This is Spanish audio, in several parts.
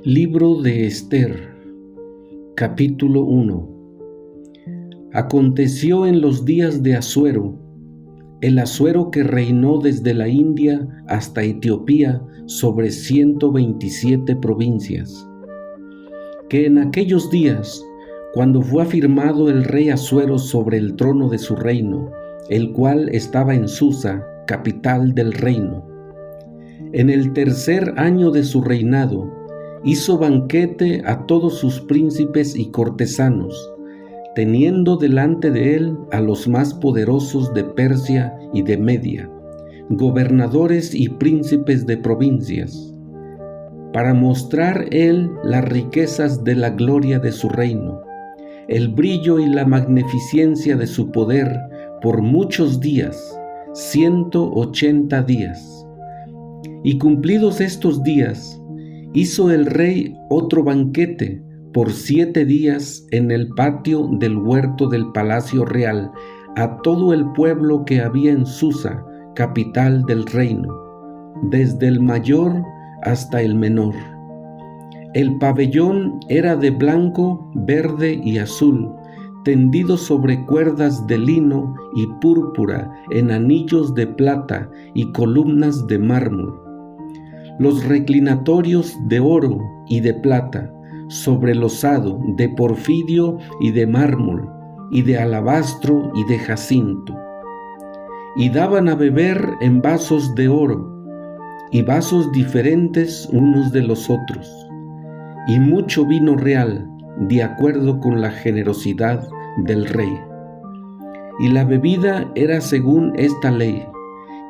Libro de Ester, capítulo 1. Aconteció en los días de Asuero, el Asuero que reinó desde la India hasta Etiopía sobre 127 provincias, que en aquellos días, cuando fue afirmado el rey Asuero sobre el trono de su reino, el cual estaba en Susa, capital del reino, en el tercer año de su reinado, hizo banquete a todos sus príncipes y cortesanos, teniendo delante de él a los más poderosos de Persia y de Media, gobernadores y príncipes de provincias, para mostrar él las riquezas de la gloria de su reino, el brillo y la magnificencia de su poder por muchos días, 180 días. Y cumplidos estos días, hizo el rey otro banquete por 7 días en el patio del huerto del palacio real a todo el pueblo que había en Susa, capital del reino, desde el mayor hasta el menor. El pabellón era de blanco, verde y azul, tendido sobre cuerdas de lino y púrpura en anillos de plata y columnas de mármol. Los reclinatorios de oro y de plata, sobre losado de porfirio y de mármol, y de alabastro y de jacinto. Y daban a beber en vasos de oro, y vasos diferentes unos de los otros, y mucho vino real, de acuerdo con la generosidad del rey. Y la bebida era según esta ley,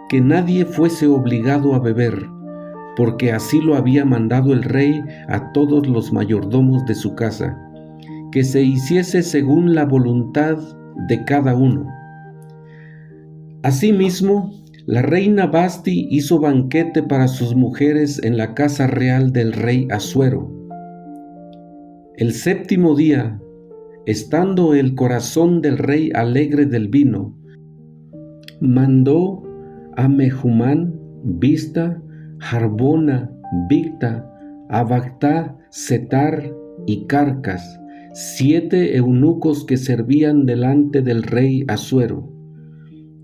que nadie fuese obligado a beber, porque así lo había mandado el rey a todos los mayordomos de su casa, que se hiciese según la voluntad de cada uno. Asimismo, la reina Vasti hizo banquete para sus mujeres en la casa real del rey Asuero. El 7º día, estando el corazón del rey alegre del vino, mandó a Mehumán, Bizta, Harbona, Bigta, Abagtá, Setar y Carcas, 7 eunucos que servían delante del rey Asuero,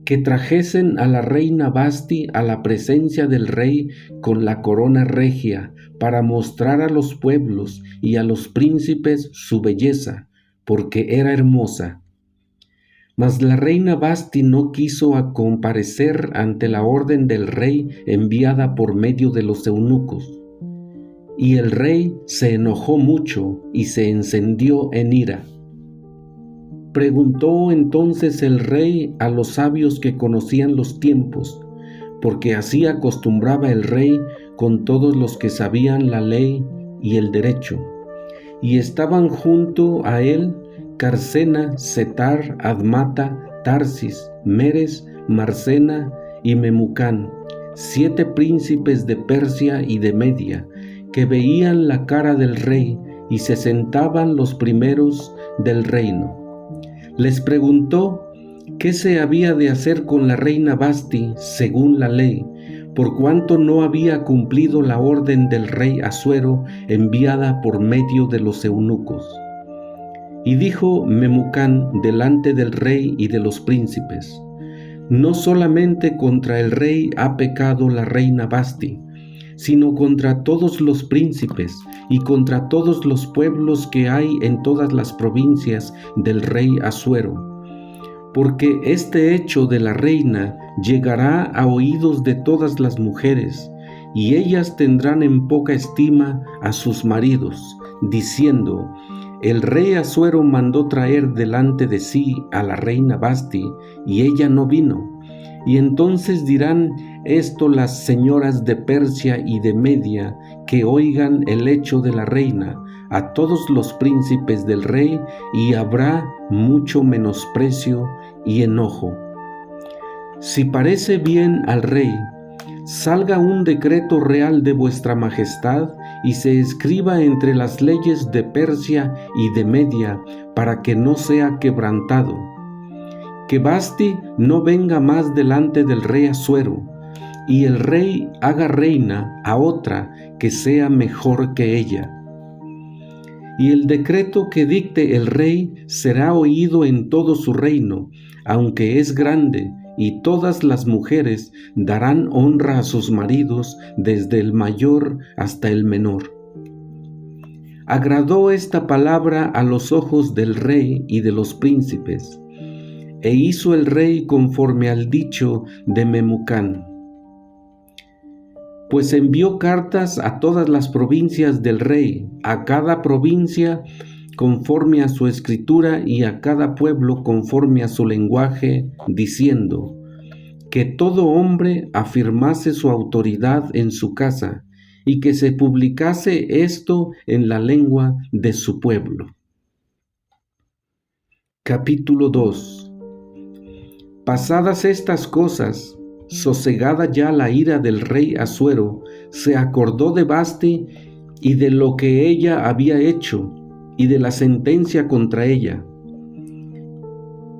que trajesen a la reina Vasti a la presencia del rey con la corona regia, para mostrar a los pueblos y a los príncipes su belleza, porque era hermosa. Mas la reina Vasti no quiso comparecer ante la orden del rey enviada por medio de los eunucos. Y el rey se enojó mucho y se encendió en ira. Preguntó entonces el rey a los sabios que conocían los tiempos, porque así acostumbraba el rey con todos los que sabían la ley y el derecho. Y estaban junto a él Carcena, Setar, Admata, Tarsis, Meres, Marsena y Memucán, 7 príncipes de Persia y de Media, que veían la cara del rey y se sentaban los primeros del reino. Les preguntó qué se había de hacer con la reina Vasti según la ley, por cuanto no había cumplido la orden del rey Asuero enviada por medio de los eunucos. Y dijo Memucán delante del rey y de los príncipes: no solamente contra el rey ha pecado la reina Vasti, sino contra todos los príncipes y contra todos los pueblos que hay en todas las provincias del rey Asuero. Porque este hecho de la reina llegará a oídos de todas las mujeres, y ellas tendrán en poca estima a sus maridos, diciendo: el rey Asuero mandó traer delante de sí a la reina Vasti, y ella no vino. Y entonces dirán esto las señoras de Persia y de Media, que oigan el hecho de la reina, a todos los príncipes del rey, y habrá mucho menosprecio y enojo. Si parece bien al rey, salga un decreto real de vuestra majestad y se escriba entre las leyes de Persia y de Media, para que no sea quebrantado. Que Vasti no venga más delante del rey Asuero, y el rey haga reina a otra que sea mejor que ella. Y el decreto que dicte el rey será oído en todo su reino, aunque es grande, y todas las mujeres darán honra a sus maridos, desde el mayor hasta el menor. Agradó esta palabra a los ojos del rey y de los príncipes, e hizo el rey conforme al dicho de Memucán. Pues envió cartas a todas las provincias del rey, a cada provincia conforme a su escritura y a cada pueblo conforme a su lenguaje, diciendo que todo hombre afirmase su autoridad en su casa y que se publicase esto en la lengua de su pueblo. Capítulo 2. Pasadas estas cosas, sosegada ya la ira del rey Asuero, se acordó de Vasti y de lo que ella había hecho, y de la sentencia contra ella.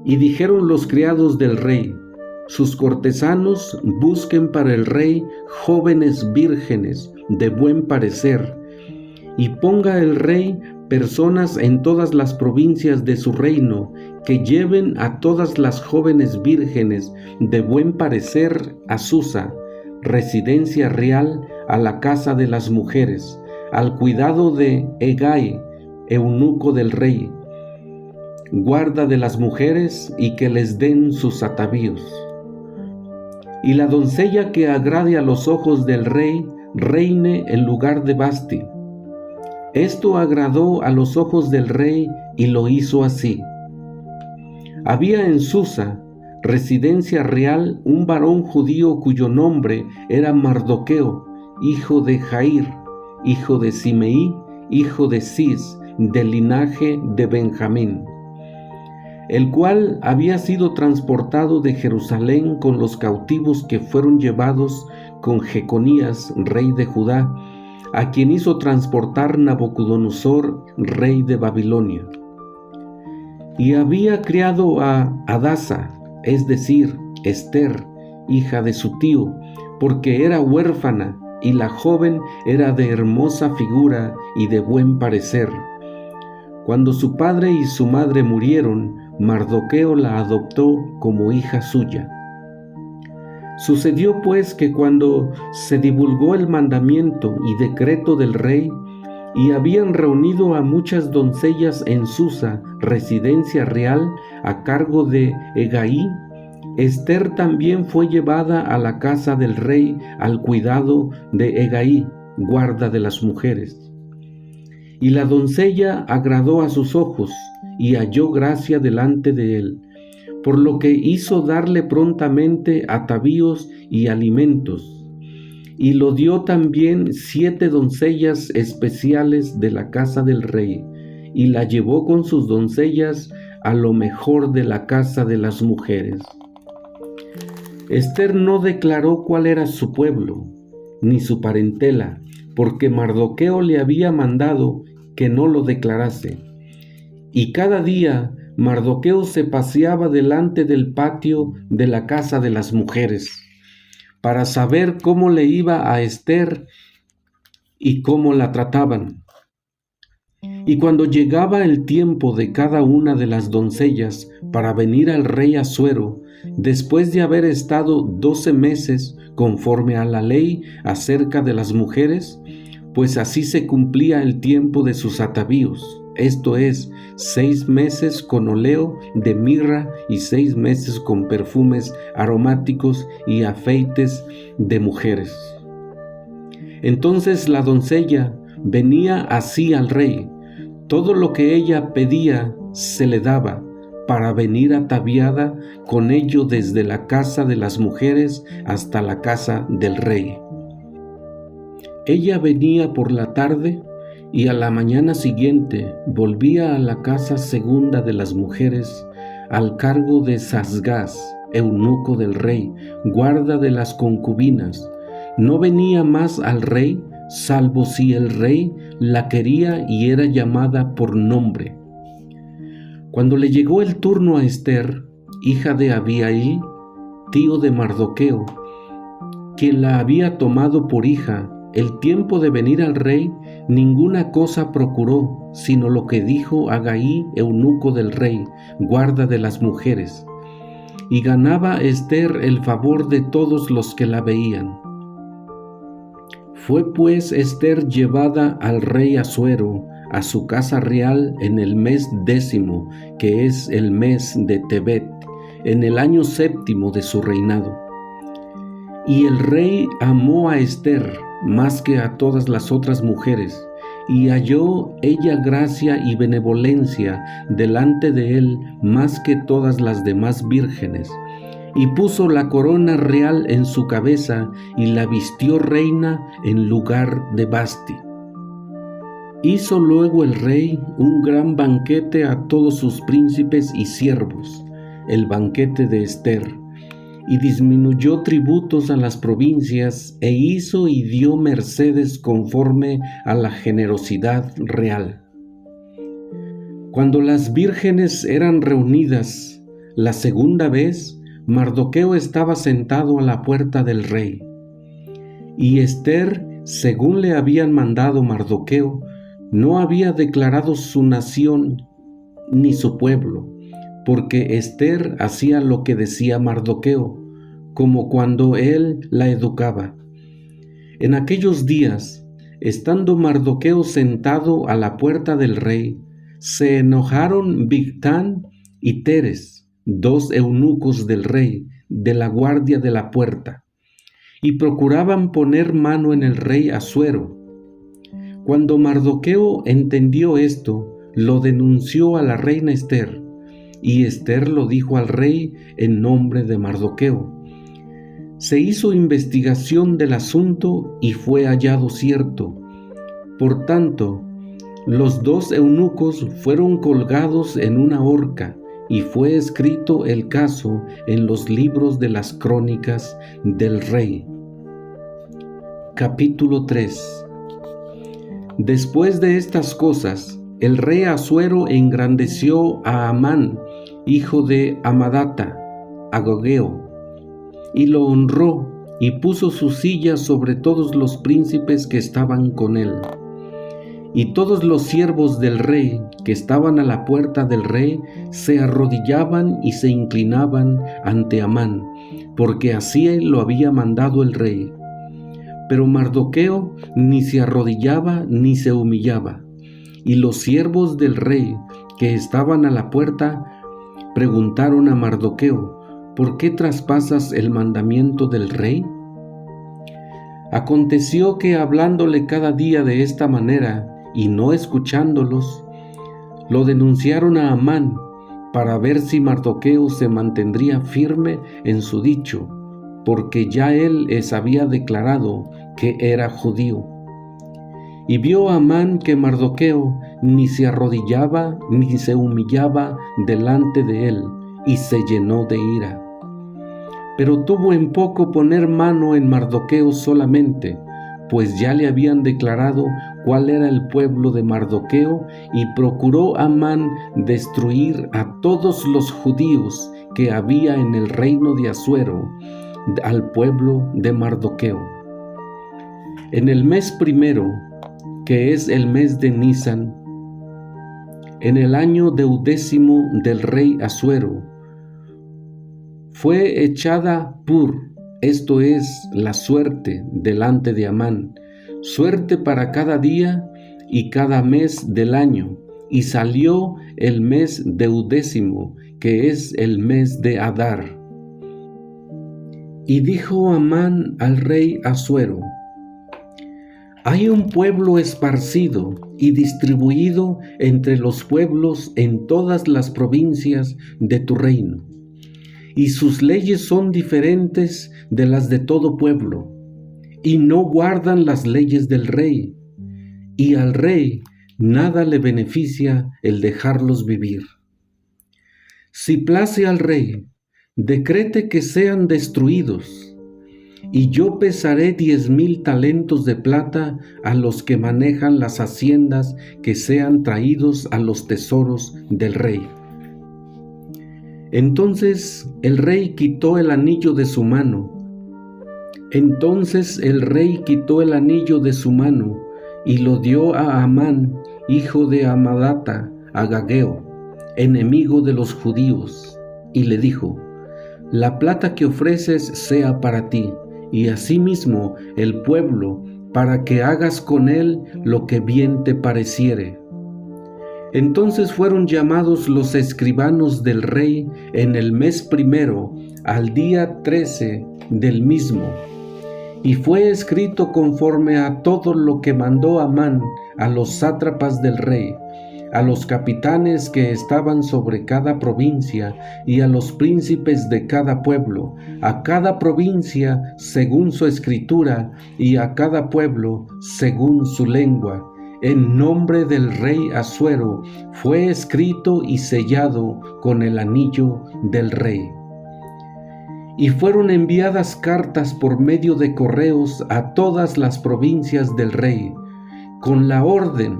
Y dijeron los criados del rey: sus cortesanos busquen para el rey jóvenes vírgenes de buen parecer, y ponga el rey personas en todas las provincias de su reino, que lleven a todas las jóvenes vírgenes de buen parecer a Susa, residencia real, a la casa de las mujeres, al cuidado de Hegai, eunuco del rey, guarda de las mujeres, y que les den sus atavíos. Y la doncella que agrade a los ojos del rey, reine en lugar de Vasti. Esto agradó a los ojos del rey, y lo hizo así. Había en Susa, residencia real, un varón judío cuyo nombre era Mardoqueo, hijo de Jair, hijo de Simeí, hijo de Cis, del linaje de Benjamín, el cual había sido transportado de Jerusalén con los cautivos que fueron llevados con Jeconías, rey de Judá, a quien hizo transportar Nabucodonosor, rey de Babilonia. Y había criado a Hadasa, es decir, Ester, hija de su tío, porque era huérfana, y la joven era de hermosa figura y de buen parecer. Cuando su padre y su madre murieron, Mardoqueo la adoptó como hija suya. Sucedió pues que cuando se divulgó el mandamiento y decreto del rey, y habían reunido a muchas doncellas en Susa, residencia real, a cargo de Hegai, Ester también fue llevada a la casa del rey al cuidado de Hegai, guarda de las mujeres. Y la doncella agradó a sus ojos y halló gracia delante de él, por lo que hizo darle prontamente atavíos y alimentos. Y lo dio también 7 doncellas especiales de la casa del rey, y la llevó con sus doncellas a lo mejor de la casa de las mujeres. Ester no declaró cuál era su pueblo, ni su parentela, porque Mardoqueo le había mandado que no lo declarase. Y cada día Mardoqueo se paseaba delante del patio de la casa de las mujeres, para saber cómo le iba a Ester y cómo la trataban. Y cuando llegaba el tiempo de cada una de las doncellas para venir al rey Asuero, después de haber estado 12 meses conforme a la ley acerca de las mujeres, pues así se cumplía el tiempo de sus atavíos, esto es, 6 meses con óleo de mirra y 6 meses con perfumes aromáticos y afeites de mujeres. Entonces la doncella venía así al rey, todo lo que ella pedía se le daba, para venir ataviada con ello desde la casa de las mujeres hasta la casa del rey. Ella venía por la tarde y a la mañana siguiente volvía a la casa segunda de las mujeres, al cargo de Sasgás, eunuco del rey, guarda de las concubinas. No venía más al rey, salvo si el rey la quería y era llamada por nombre. Cuando le llegó el turno a Ester, hija de Abihail, tío de Mardoqueo, quien la había tomado por hija, el tiempo de venir al rey, ninguna cosa procuró, sino lo que dijo Hagaí, eunuco del rey, guarda de las mujeres. Y ganaba Ester el favor de todos los que la veían. Fue pues Ester llevada al rey Asuero a su casa real en el mes 10, que es el mes de Tebet, en el año 7 de su reinado. Y el rey amó a Ester más que a todas las otras mujeres, y halló ella gracia y benevolencia delante de él más que todas las demás vírgenes, y puso la corona real en su cabeza y la vistió reina en lugar de Vasti. Hizo luego el rey un gran banquete a todos sus príncipes y siervos, el banquete de Ester, y disminuyó tributos a las provincias, e hizo y dio mercedes conforme a la generosidad real. Cuando las vírgenes eran reunidas la segunda vez, Mardoqueo estaba sentado a la puerta del rey. Y Ester, según le habían mandado Mardoqueo, no había declarado su nación ni su pueblo, porque Ester hacía lo que decía Mardoqueo, como cuando él la educaba. En aquellos días, estando Mardoqueo sentado a la puerta del rey, se enojaron Bigtán y Teres, 2 eunucos del rey, de la guardia de la puerta, y procuraban poner mano en el rey Asuero. Cuando Mardoqueo entendió esto, lo denunció a la reina Ester, y Ester lo dijo al rey en nombre de Mardoqueo. Se hizo investigación del asunto y fue hallado cierto. Por tanto, los 2 eunucos fueron colgados en una horca, y fue escrito el caso en los libros de las crónicas del rey. Capítulo 3. Después de estas cosas, el rey Asuero engrandeció a Amán, hijo de Amadata, Agageo, y lo honró y puso su silla sobre todos los príncipes que estaban con él. Y todos los siervos del rey que estaban a la puerta del rey se arrodillaban y se inclinaban ante Amán, porque así lo había mandado el rey. Pero Mardoqueo ni se arrodillaba ni se humillaba. Y los siervos del rey que estaban a la puerta preguntaron a Mardoqueo: ¿por qué traspasas el mandamiento del rey? Aconteció que hablándole cada día de esta manera y no escuchándolos, lo denunciaron a Amán para ver si Mardoqueo se mantendría firme en su dicho, porque ya él les había declarado que era judío. Y vio Amán que Mardoqueo ni se arrodillaba ni se humillaba delante de él, y se llenó de ira. Pero tuvo en poco poner mano en Mardoqueo solamente, pues ya le habían declarado cuál era el pueblo de Mardoqueo, y procuró Amán destruir a todos los judíos que había en el reino de Asuero, al pueblo de Mardoqueo. En el mes primero, que es el mes de Nisan, en el año 10 del rey Asuero, fue echada Pur, esto es, la suerte, delante de Amán, suerte para cada día y cada mes del año, y salió el mes 10, que es el mes de Adar. Y dijo Amán al rey Asuero: hay un pueblo esparcido y distribuido entre los pueblos en todas las provincias de tu reino, y sus leyes son diferentes de las de todo pueblo, y no guardan las leyes del rey, y al rey nada le beneficia el dejarlos vivir. Si place al rey, decrete que sean destruidos, y yo pesaré 10,000 talentos de plata a los que manejan las haciendas que sean traídos a los tesoros del rey. Entonces el rey quitó el anillo de su mano, Entonces el rey quitó el anillo de su mano y lo dio a Amán, hijo de Amadata, agageo, enemigo de los judíos, y le dijo: la plata que ofreces sea para ti, y asimismo el pueblo, para que hagas con él lo que bien te pareciere. Entonces fueron llamados los escribanos del rey en el mes primero, al día 13 del mismo, y fue escrito conforme a todo lo que mandó Amán a los sátrapas del rey, a los capitanes que estaban sobre cada provincia y a los príncipes de cada pueblo, a cada provincia según su escritura y a cada pueblo según su lengua. En nombre del rey Asuero fue escrito y sellado con el anillo del rey. Y fueron enviadas cartas por medio de correos a todas las provincias del rey, con la orden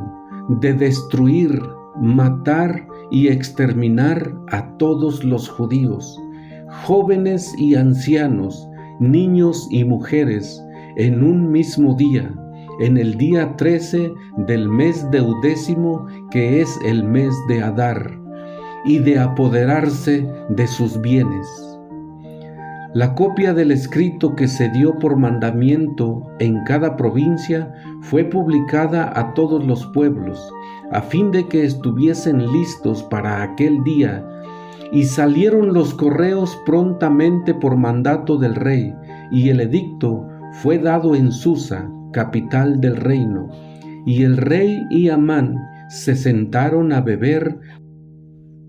de destruir, matar y exterminar a todos los judíos, jóvenes y ancianos, niños y mujeres, en un mismo día, en el día 13 del mes 12, que es el mes de Adar, y de apoderarse de sus bienes. La copia del escrito que se dio por mandamiento en cada provincia fue publicada a todos los pueblos, a fin de que estuviesen listos para aquel día, y salieron los correos prontamente por mandato del rey, y el edicto fue dado en Susa, capital del reino, y el rey y Amán se sentaron a beber,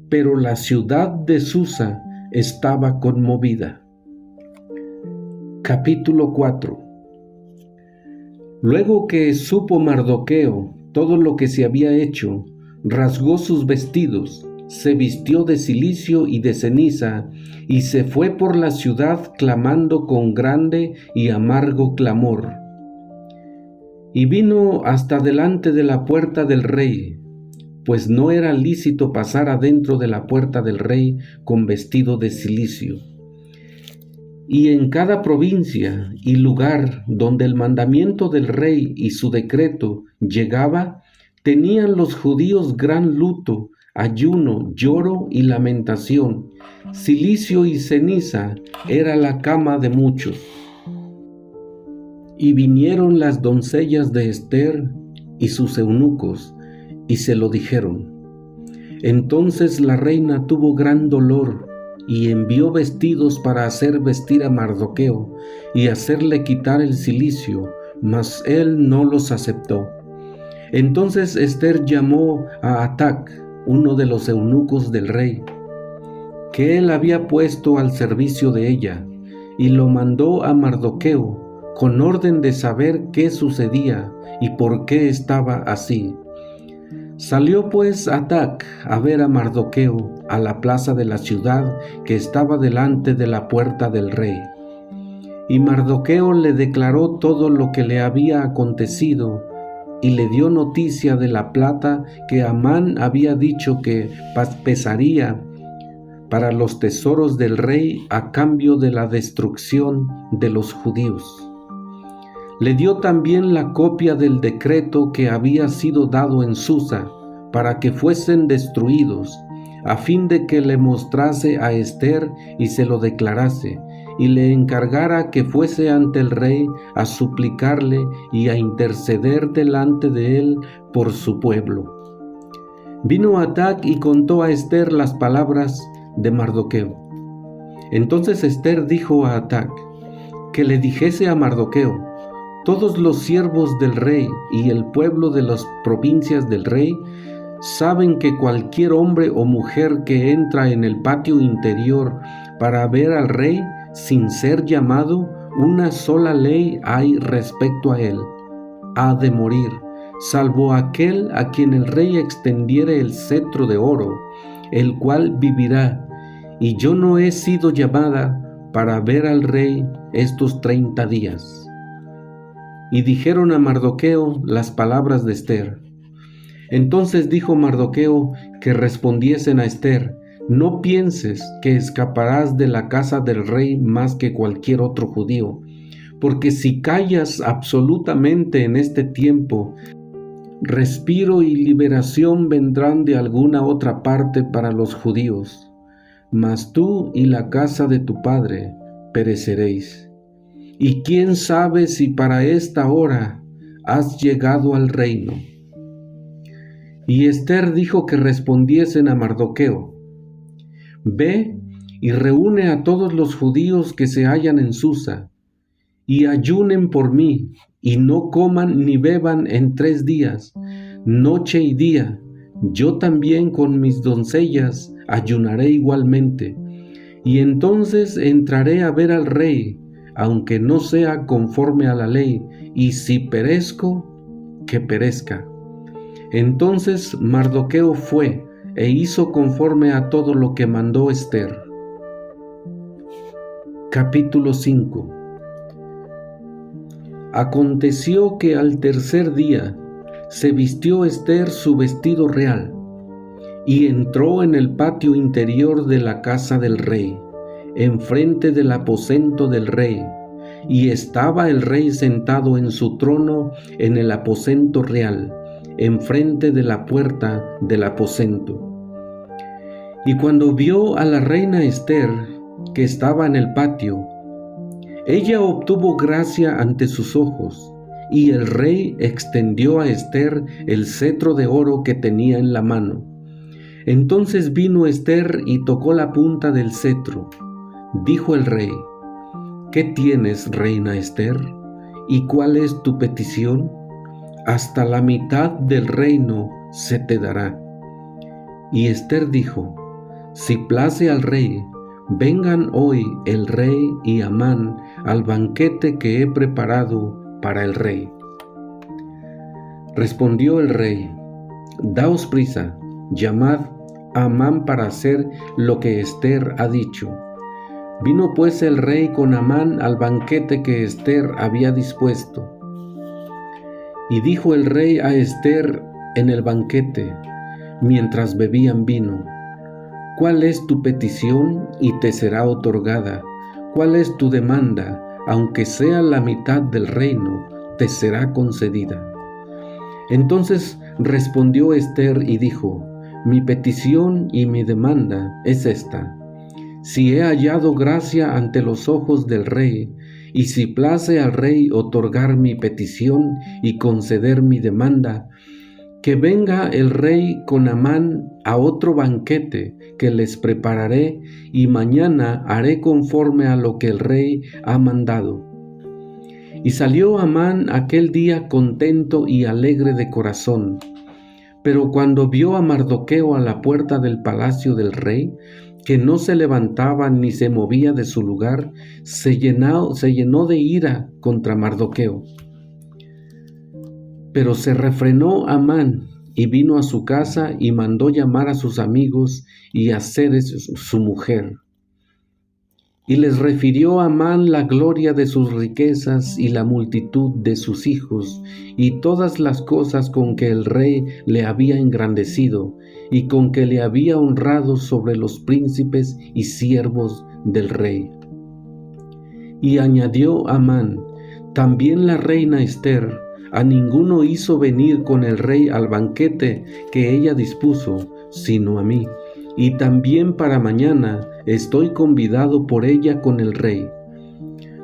pero la ciudad de Susa estaba conmovida. Capítulo 4. Luego que supo Mardoqueo todo lo que se había hecho, rasgó sus vestidos, se vistió de cilicio y de ceniza, y se fue por la ciudad clamando con grande y amargo clamor. Y vino hasta delante de la puerta del rey, pues no era lícito pasar adentro de la puerta del rey con vestido de cilicio. Y en cada provincia y lugar donde el mandamiento del rey y su decreto llegaba, tenían los judíos gran luto, ayuno, lloro y lamentación. Cilicio y ceniza era la cama de muchos. Y vinieron las doncellas de Ester y sus eunucos, y se lo dijeron. Entonces la reina tuvo gran dolor, y envió vestidos para hacer vestir a Mardoqueo, y hacerle quitar el cilicio, mas él no los aceptó. Entonces Ester llamó a Atac, uno de los eunucos del rey, que él había puesto al servicio de ella, y lo mandó a Mardoqueo, con orden de saber qué sucedía y por qué estaba así. Salió pues Atac a ver a Mardoqueo a la plaza de la ciudad que estaba delante de la puerta del rey. Y Mardoqueo le declaró todo lo que le había acontecido, y le dio noticia de la plata que Amán había dicho que pesaría para los tesoros del rey a cambio de la destrucción de los judíos. Le dio también la copia del decreto que había sido dado en Susa para que fuesen destruidos, a fin de que le mostrase a Ester y se lo declarase, y le encargara que fuese ante el rey a suplicarle y a interceder delante de él por su pueblo. Vino Atac y contó a Ester las palabras de Mardoqueo. Entonces Ester dijo a Atac que le dijese a Mardoqueo: todos los siervos del rey y el pueblo de las provincias del rey saben que cualquier hombre o mujer que entra en el patio interior para ver al rey sin ser llamado, una sola ley hay respecto a él: ha de morir, salvo aquel a quien el rey extendiere el cetro de oro, el cual vivirá. Y yo no he sido llamada para ver al rey estos 30 días. Y dijeron a Mardoqueo las palabras de Ester. Entonces dijo Mardoqueo que respondiesen a Ester: no pienses que escaparás de la casa del rey más que cualquier otro judío, porque si callas absolutamente en este tiempo, respiro y liberación vendrán de alguna otra parte para los judíos, mas tú y la casa de tu padre pereceréis. Y quién sabe si para esta hora has llegado al reino. Y Ester dijo que respondiesen a Mardoqueo: Ve y reúne a todos los judíos que se hallan en Susa, y ayunen por mí, y no coman ni beban en 3 días, noche y día. Yo también con mis doncellas ayunaré igualmente, y entonces entraré a ver al rey, aunque no sea conforme a la ley, y si perezco, que perezca. Entonces Mardoqueo fue e hizo conforme a todo lo que mandó Ester. Capítulo 5. Aconteció que al tercer día se vistió Ester su vestido real y entró en el patio interior de la casa del rey, enfrente del aposento del rey, y estaba el rey sentado en su trono en el aposento real, enfrente de la puerta del aposento. Y cuando vio a la reina Ester, que estaba en el patio, ella obtuvo gracia ante sus ojos, y el rey extendió a Ester el cetro de oro que tenía en la mano. Entonces vino Ester y tocó la punta del cetro. Dijo el rey: ¿Qué tienes, reina Ester? ¿Y cuál es tu petición? Hasta la mitad del reino se te dará. Y Ester dijo: Si place al rey, vengan hoy el rey y Amán al banquete que he preparado para el rey. Respondió el rey: Daos prisa, llamad a Amán para hacer lo que Ester ha dicho. Vino pues el rey con Amán al banquete que Ester había dispuesto. Y dijo el rey a Ester en el banquete, mientras bebían vino: ¿Cuál es tu petición y te será otorgada? ¿Cuál es tu demanda? Aunque sea la mitad del reino, te será concedida. Entonces respondió Ester y dijo: Mi petición y mi demanda es esta: si he hallado gracia ante los ojos del rey, y si place al rey otorgar mi petición y conceder mi demanda, que venga el rey con Amán a otro banquete que les prepararé, y mañana haré conforme a lo que el rey ha mandado. Y salió Amán aquel día contento y alegre de corazón. Pero cuando vio a Mardoqueo a la puerta del palacio del rey, que no se levantaba ni se movía de su lugar, se llenó de ira contra Mardoqueo. Pero se refrenó Amán y vino a su casa y mandó llamar a sus amigos y a Zeres su mujer. Y les refirió a Amán la gloria de sus riquezas y la multitud de sus hijos y todas las cosas con que el rey le había engrandecido y con que le había honrado sobre los príncipes y siervos del rey. Y añadió Amán: también la reina Ester a ninguno hizo venir con el rey al banquete que ella dispuso, sino a mí, y también para mañana estoy convidado por ella con el rey.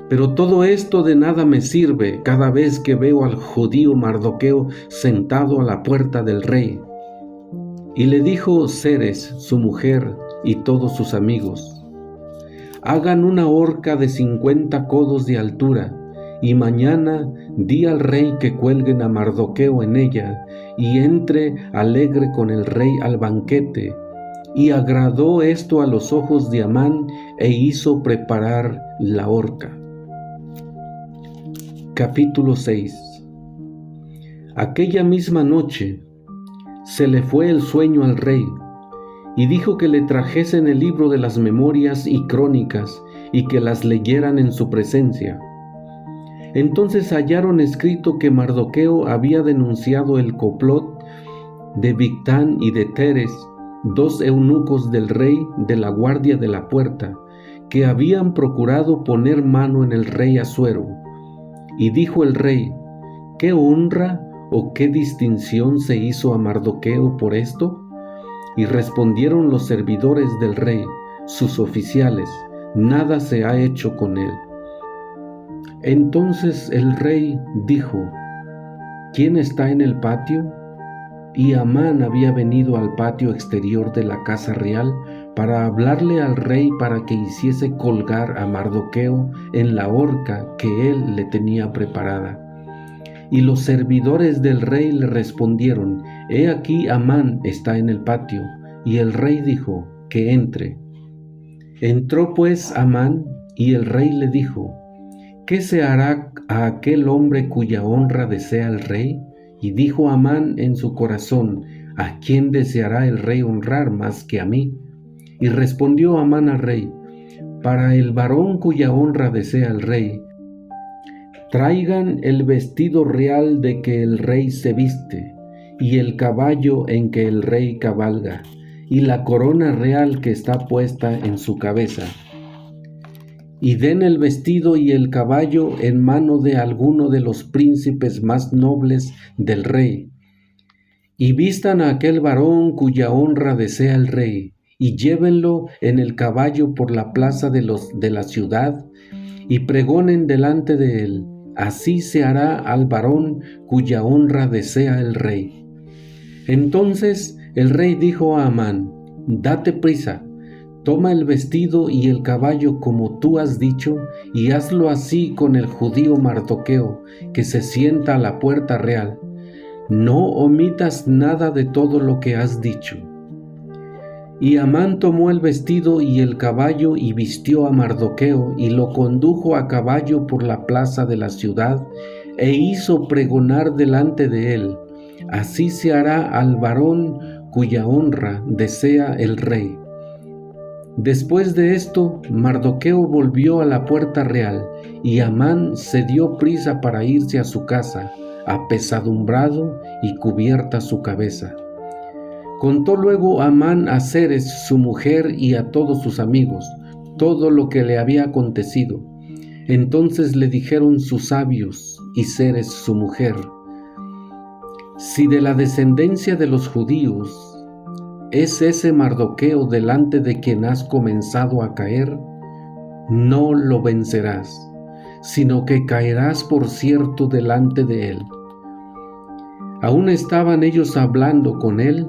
Pero todo esto de nada me sirve cada vez que veo al judío Mardoqueo sentado a la puerta del rey. Y le dijo Zeres, su mujer, y todos sus amigos: hagan una horca de 50 codos de altura, y mañana di al rey que cuelguen a Mardoqueo en ella, y entre alegre con el rey al banquete. Y agradó esto a los ojos de Amán, e hizo preparar la horca. Capítulo 6. Aquella misma noche se le fue el sueño al rey, y dijo que le trajesen el libro de las memorias y crónicas, y que las leyeran en su presencia. Entonces hallaron escrito que Mardoqueo había denunciado el complot de Bigtán y de Teres, 2 eunucos del rey de la guardia de la puerta, que habían procurado poner mano en el rey Asuero, Y dijo el rey: ¿qué honra o qué distinción se hizo a Mardoqueo por esto? Y respondieron los servidores del rey, sus oficiales: nada se ha hecho con él. Entonces el rey dijo: ¿quién está en el patio? Y Amán había venido al patio exterior de la casa real para hablarle al rey para que hiciese colgar a Mardoqueo en la horca que él le tenía preparada. Y los servidores del rey le respondieron: he aquí Amán está en el patio. Y el rey dijo: que entre. Entró pues Amán, y el rey le dijo: ¿qué se hará a aquel hombre cuya honra desea el rey? Y dijo Amán en su corazón: ¿a quién deseará el rey honrar más que a mí? Y respondió Amán al rey: para el varón cuya honra desea el rey, traigan el vestido real de que el rey se viste, y el caballo en que el rey cabalga, y la corona real que está puesta en su cabeza. Y den el vestido y el caballo en mano de alguno de los príncipes más nobles del rey, y vistan a aquel varón cuya honra desea el rey, y llévenlo en el caballo por la plaza de la ciudad, y pregonen delante de él: así se hará al varón cuya honra desea el rey. Entonces el rey dijo a Amán: date prisa, toma el vestido y el caballo como tú has dicho, y hazlo así con el judío Mardoqueo, que se sienta a la puerta real. No omitas nada de todo lo que has dicho. Y Amán tomó el vestido y el caballo y vistió a Mardoqueo y lo condujo a caballo por la plaza de la ciudad e hizo pregonar delante de él: así se hará al varón cuya honra desea el rey. Después de esto, Mardoqueo volvió a la puerta real, y Amán se dio prisa para irse a su casa, apesadumbrado y cubierta su cabeza. Contó luego Amán a Zeres su mujer y a todos sus amigos todo lo que le había acontecido. Entonces le dijeron sus sabios y Zeres su mujer: si de la descendencia de los judíos es ese Mardoqueo delante de quien has comenzado a caer, no lo vencerás, sino que caerás por cierto delante de él. Aún estaban ellos hablando con él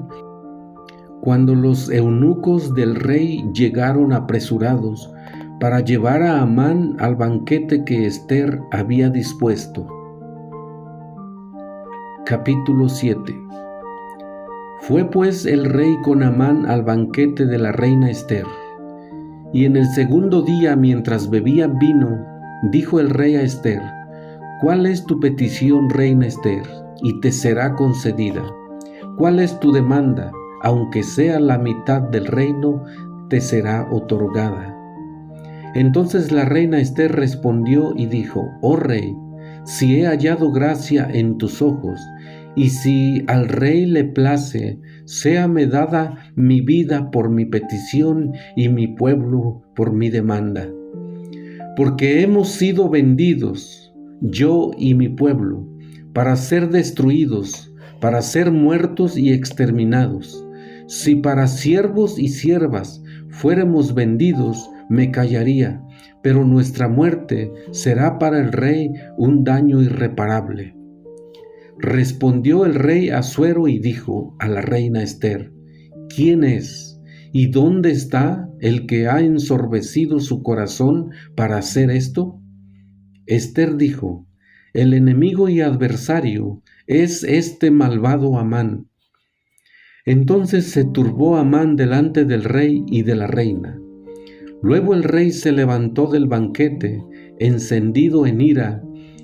cuando los eunucos del rey llegaron apresurados para llevar a Amán al banquete que Ester había dispuesto. Capítulo 7. Fue pues el rey con Amán al banquete de la reina Ester. Y en el segundo día, mientras bebían vino, dijo el rey a Ester: ¿cuál es tu petición, reina Ester? Y te será concedida. ¿Cuál es tu demanda? Aunque sea la mitad del reino, te será otorgada. Entonces la reina Ester respondió y dijo: oh rey, si he hallado gracia en tus ojos, y si al rey le place, séame dada mi vida por mi petición y mi pueblo por mi demanda. Porque hemos sido vendidos, yo y mi pueblo, para ser destruidos, para ser muertos y exterminados. Si para siervos y siervas fuéramos vendidos, me callaría, pero nuestra muerte será para el rey un daño irreparable. Respondió el rey Asuero y dijo a la reina Ester: ¿quién es y dónde está el que ha ensorbecido su corazón para hacer esto? Ester dijo: el enemigo y adversario es este malvado Amán. Entonces se turbó Amán delante del rey y de la reina. Luego el rey se levantó del banquete, encendido en ira,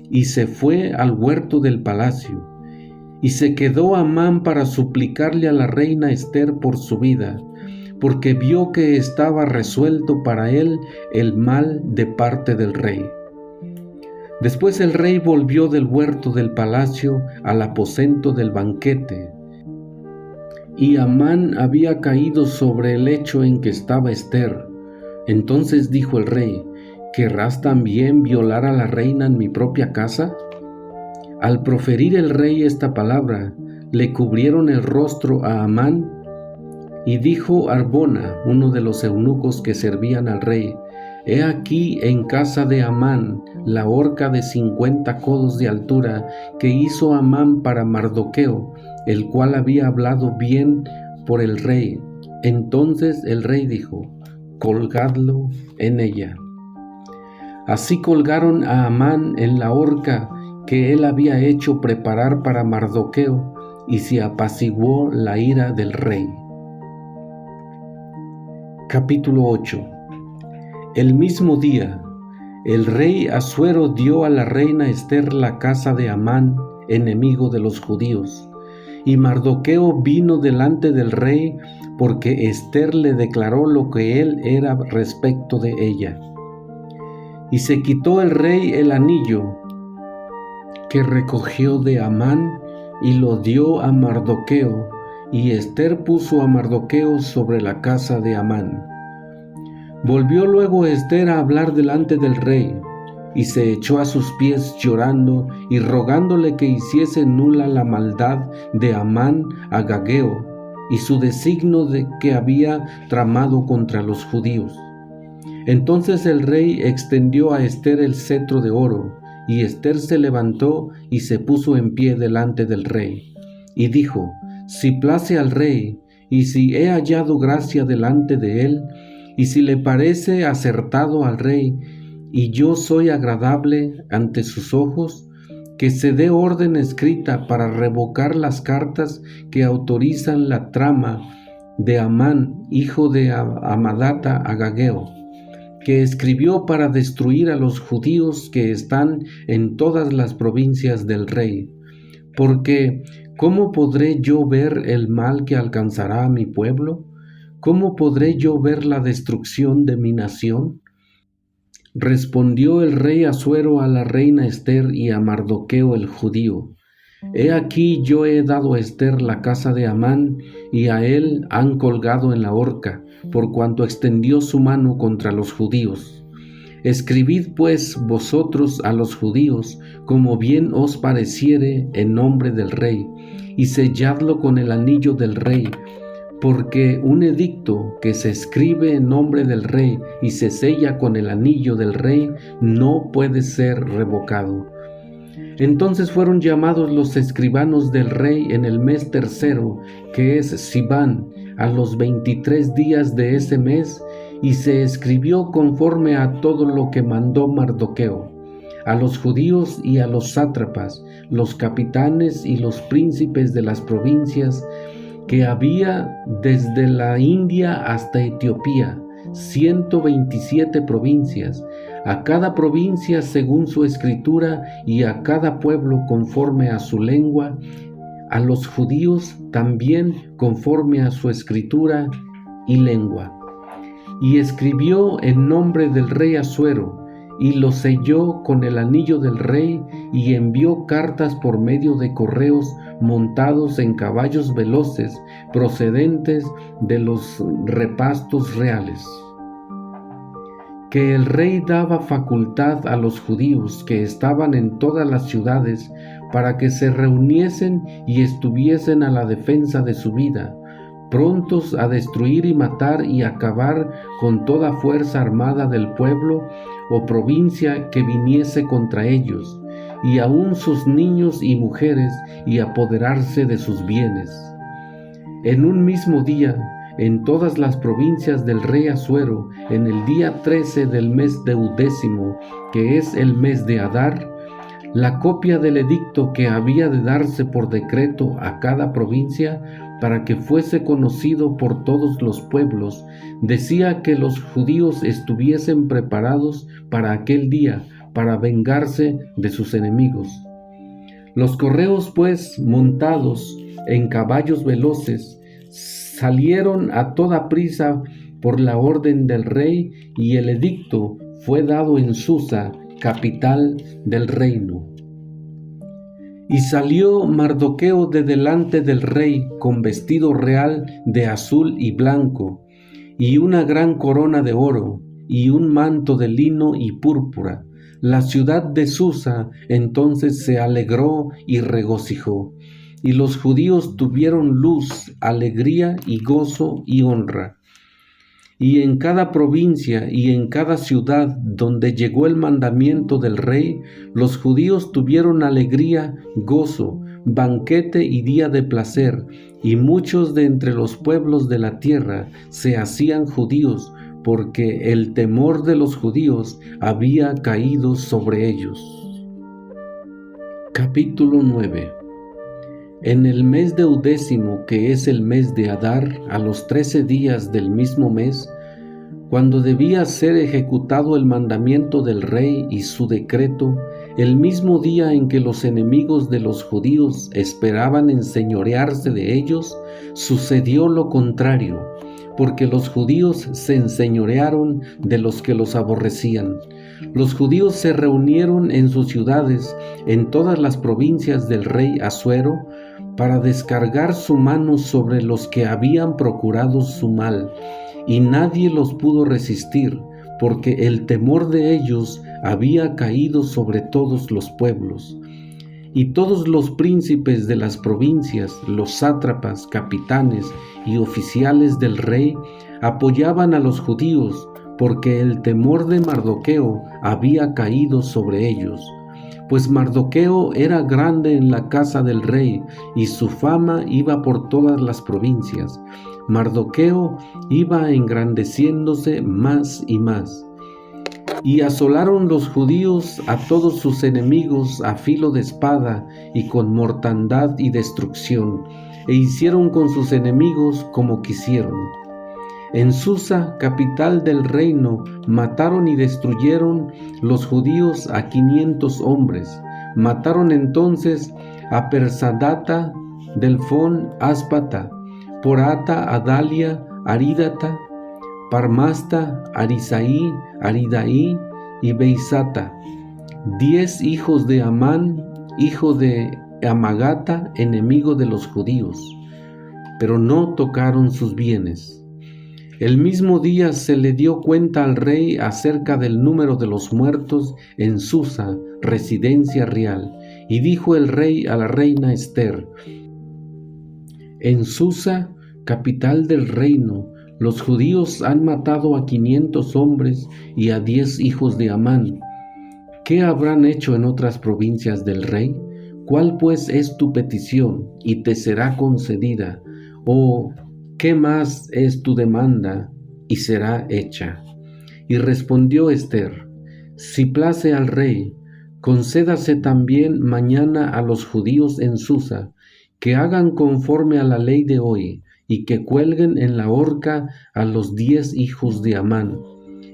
y se fue al huerto del palacio. Y se quedó Amán para suplicarle a la reina Ester por su vida, porque vio que estaba resuelto para él el mal de parte del rey. Después el rey volvió del huerto del palacio al aposento del banquete, y Amán había caído sobre el lecho en que estaba Ester. Entonces dijo el rey: ¿querrás también violar a la reina en mi propia casa? Al proferir el rey esta palabra, le cubrieron el rostro a Amán, y dijo Arbona, uno de los eunucos que servían al rey: He aquí en casa de Amán la horca de 50 codos de altura que hizo Amán para Mardoqueo, el cual había hablado bien por el rey. Entonces el rey dijo: colgadlo en ella. Así colgaron a Amán en la horca que él había hecho preparar para Mardoqueo, y se apaciguó la ira del rey. Capítulo 8. El mismo día, el rey Asuero dio a la reina Ester la casa de Amán, enemigo de los judíos. Y Mardoqueo vino delante del rey, porque Ester le declaró lo que él era respecto de ella. Y se quitó el rey el anillo que recogió de Amán y lo dio a Mardoqueo, y Ester puso a Mardoqueo sobre la casa de Amán. Volvió luego Ester a hablar delante del rey, y se echó a sus pies llorando y rogándole que hiciese nula la maldad de Amán agageo y su designio de que había tramado contra los judíos. Entonces el rey extendió a Ester el cetro de oro, y Ester se levantó y se puso en pie delante del rey, y dijo: si place al rey, y si he hallado gracia delante de él, y si le parece acertado al rey, y yo soy agradable ante sus ojos, que se dé orden escrita para revocar las cartas que autorizan la trama de Amán, hijo de Amadata agageo, que escribió para destruir a los judíos que están en todas las provincias del rey. Porque, ¿cómo podré yo ver el mal que alcanzará a mi pueblo? ¿Cómo podré yo ver la destrucción de mi nación? Respondió el rey Asuero a la reina Ester y a Mardoqueo el judío: He aquí yo he dado a Ester la casa de Amán, y a él han colgado en la horca, por cuanto extendió su mano contra los judíos. Escribid pues vosotros a los judíos, como bien os pareciere, en nombre del rey, y selladlo con el anillo del rey, porque un edicto que se escribe en nombre del rey y se sella con el anillo del rey no puede ser revocado. Entonces fueron llamados los escribanos del rey en el mes tercero, que es Sibán, a los 23 días de ese mes, y se escribió conforme a todo lo que mandó Mardoqueo, a los judíos y a los sátrapas, los capitanes y los príncipes de las provincias que había desde la India hasta Etiopía, 127 provincias, a cada provincia según su escritura y a cada pueblo conforme a su lengua, a los judíos también conforme a su escritura y lengua. Y escribió en nombre del rey Asuero, y lo selló con el anillo del rey, y envió cartas por medio de correos montados en caballos veloces, procedentes de los repastos reales, que el rey daba facultad a los judíos que estaban en todas las ciudades para que se reuniesen y estuviesen a la defensa de su vida, prontos a destruir y matar y acabar con toda fuerza armada del pueblo o provincia que viniese contra ellos, y aun sus niños y mujeres, y apoderarse de sus bienes. En un mismo día, en todas las provincias del rey Asuero, en el día 13 del mes 12º, que es el mes de Adar, la copia del edicto que había de darse por decreto a cada provincia para que fuese conocido por todos los pueblos, decía que los judíos estuviesen preparados para aquel día, para vengarse de sus enemigos. Los correos, pues, montados en caballos veloces, salieron a toda prisa por la orden del rey, y el edicto fue dado en Susa, capital del reino. Y salió Mardoqueo de delante del rey con vestido real de azul y blanco, y una gran corona de oro, y un manto de lino y púrpura. La ciudad de Susa entonces se alegró y regocijó, y los judíos tuvieron luz, alegría y gozo y honra. Y en cada provincia y en cada ciudad donde llegó el mandamiento del rey, los judíos tuvieron alegría, gozo, banquete y día de placer, y muchos de entre los pueblos de la tierra se hacían judíos, porque el temor de los judíos había caído sobre ellos. Capítulo 9. En el mes 11, que es el mes de Adar, a los 13 días del mismo mes, cuando debía ser ejecutado el mandamiento del rey y su decreto, el mismo día en que los enemigos de los judíos esperaban enseñorearse de ellos, sucedió lo contrario, porque los judíos se enseñorearon de los que los aborrecían. Los judíos se reunieron en sus ciudades, en todas las provincias del rey Asuero, para descargar su mano sobre los que habían procurado su mal, y nadie los pudo resistir, porque el temor de ellos había caído sobre todos los pueblos. Y todos los príncipes de las provincias, los sátrapas, capitanes y oficiales del rey, apoyaban a los judíos, porque el temor de Mardoqueo había caído sobre ellos. Pues Mardoqueo era grande en la casa del rey, y su fama iba por todas las provincias. Mardoqueo iba engrandeciéndose más y más. Y asolaron los judíos a todos sus enemigos a filo de espada y con mortandad y destrucción, e hicieron con sus enemigos como quisieron. En Susa, capital del reino, mataron y destruyeron los judíos a 500 hombres. Mataron entonces a Persadata, Delfón, Áspata, Porata, Adalia, Arídata, Parmasta, Arisaí, Aridaí y Beisata, 10 hijos de Amán, hijo de Amagata, enemigo de los judíos, pero no tocaron sus bienes. El mismo día se le dio cuenta al rey acerca del número de los muertos en Susa, residencia real, y dijo el rey a la reina Ester: en Susa, capital del reino, los judíos han matado a 500 hombres y a 10 hijos de Amán. ¿Qué habrán hecho en otras provincias del rey? ¿Cuál pues es tu petición y te será concedida? ¿O qué más es tu demanda y será hecha? Y respondió Ester: si place al rey, concédase también mañana a los judíos en Susa, que hagan conforme a la ley de hoy, y que cuelguen en la horca a los 10 hijos de Amán.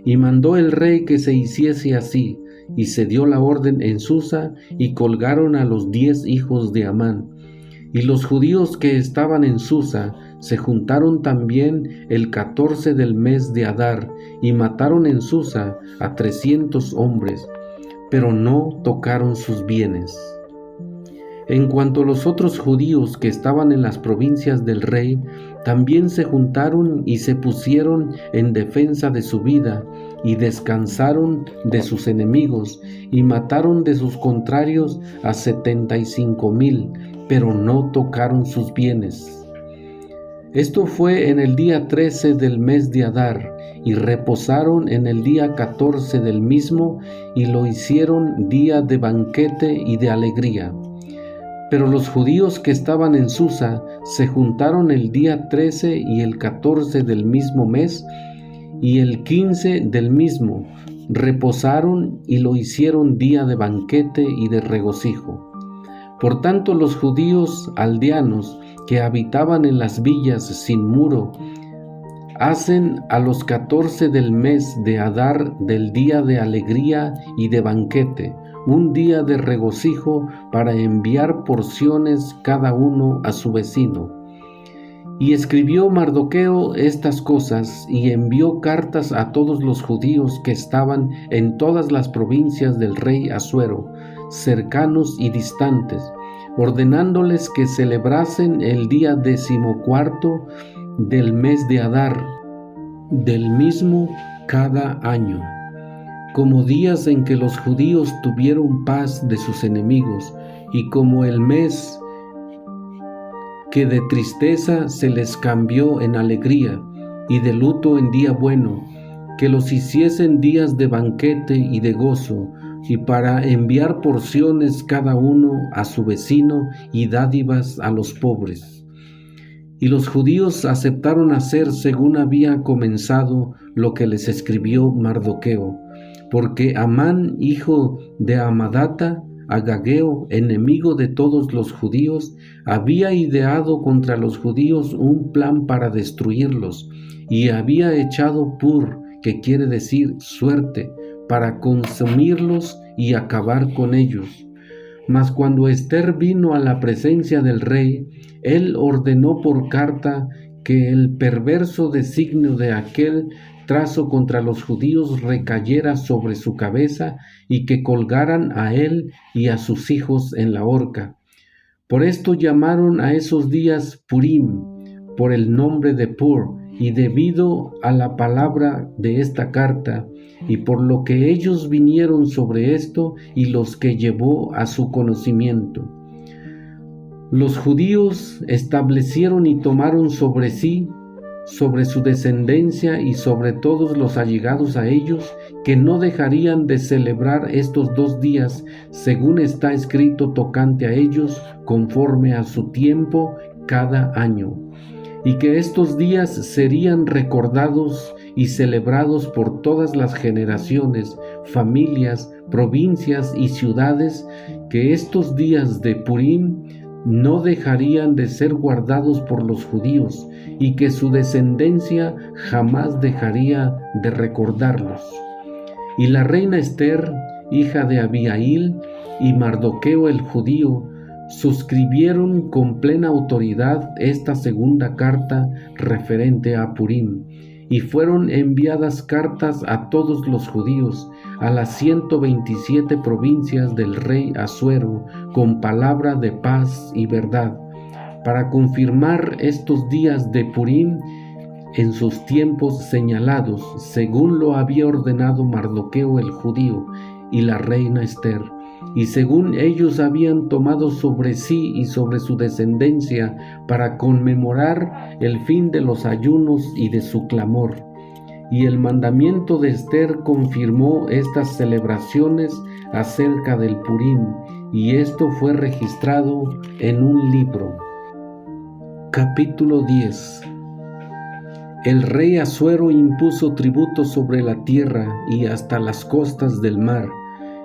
Y mandó el rey que se hiciese así, y se dio la orden en Susa, y colgaron a los 10 hijos de Amán. Y los judíos que estaban en Susa se juntaron también el 14 del mes de Adar, y mataron en Susa a 300 hombres, pero no tocaron sus bienes. En cuanto a los otros judíos que estaban en las provincias del rey, también se juntaron y se pusieron en defensa de su vida, y descansaron de sus enemigos, y mataron de sus contrarios a 75,000, pero no tocaron sus bienes. Esto fue en el día 13 del mes de Adar, y reposaron en el día 14 del mismo, y lo hicieron día de banquete y de alegría. Pero los judíos que estaban en Susa se juntaron el día 13 y el 14 del mismo mes, y el 15 del mismo, reposaron y lo hicieron día de banquete y de regocijo. Por tanto, los judíos aldeanos que habitaban en las villas sin muro, hacen a los 14 del mes de Adar del día de alegría y de banquete, un día de regocijo, para enviar porciones cada uno a su vecino. Y escribió Mardoqueo estas cosas, y envió cartas a todos los judíos que estaban en todas las provincias del rey Asuero, cercanos y distantes, ordenándoles que celebrasen el día 14 del mes de Adar, del mismo cada año, como días en que los judíos tuvieron paz de sus enemigos, y como el mes que de tristeza se les cambió en alegría, y de luto en día bueno, que los hiciesen días de banquete y de gozo, y para enviar porciones cada uno a su vecino y dádivas a los pobres. Y los judíos aceptaron hacer según había comenzado lo que les escribió Mardoqueo, porque Amán, hijo de Amadata, Agageo, enemigo de todos los judíos, había ideado contra los judíos un plan para destruirlos, y había echado pur, que quiere decir suerte, para consumirlos y acabar con ellos. Mas cuando Ester vino a la presencia del rey, él ordenó por carta que el perverso designio de aquel trazo contra los judíos recayera sobre su cabeza y que colgaran a él y a sus hijos en la horca. Por esto llamaron a esos días Purim, por el nombre de Pur, y debido a la palabra de esta carta, y por lo que ellos vinieron sobre esto y los que llevó a su conocimiento. Los judíos establecieron y tomaron sobre sí, sobre su descendencia y sobre todos los allegados a ellos, que no dejarían de celebrar estos 2 días, según está escrito tocante a ellos, conforme a su tiempo cada año, y que estos días serían recordados y celebrados por todas las generaciones, familias, provincias y ciudades, que estos días de Purim no dejarían de ser guardados por los judíos, y que su descendencia jamás dejaría de recordarlos. Y la reina Ester, hija de Abihail, y Mardoqueo el judío, suscribieron con plena autoridad esta segunda carta referente a Purim, y fueron enviadas cartas a todos los judíos, a las 127 provincias del rey Asuero, con palabra de paz y verdad, para confirmar estos días de Purim en sus tiempos señalados, según lo había ordenado Mardoqueo el judío y la reina Ester, y según ellos habían tomado sobre sí y sobre su descendencia para conmemorar el fin de los ayunos y de su clamor. Y el mandamiento de Ester confirmó estas celebraciones acerca del Purim, y esto fue registrado en un libro. Capítulo 10. El rey Asuero impuso tributo sobre la tierra y hasta las costas del mar,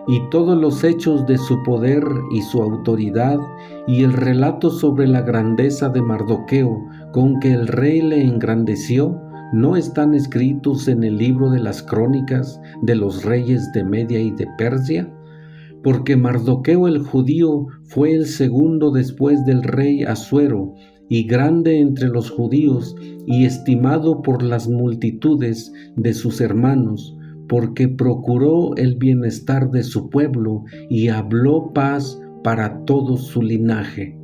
y todos los hechos de su poder y su autoridad, y el relato sobre la grandeza de Mardoqueo, con que el rey le engrandeció, ¿no están escritos en el libro de las crónicas de los reyes de Media y de Persia? Porque Mardoqueo el judío fue el segundo después del rey Asuero, y grande entre los judíos, y estimado por las multitudes de sus hermanos, porque procuró el bienestar de su pueblo, y habló paz para todo su linaje.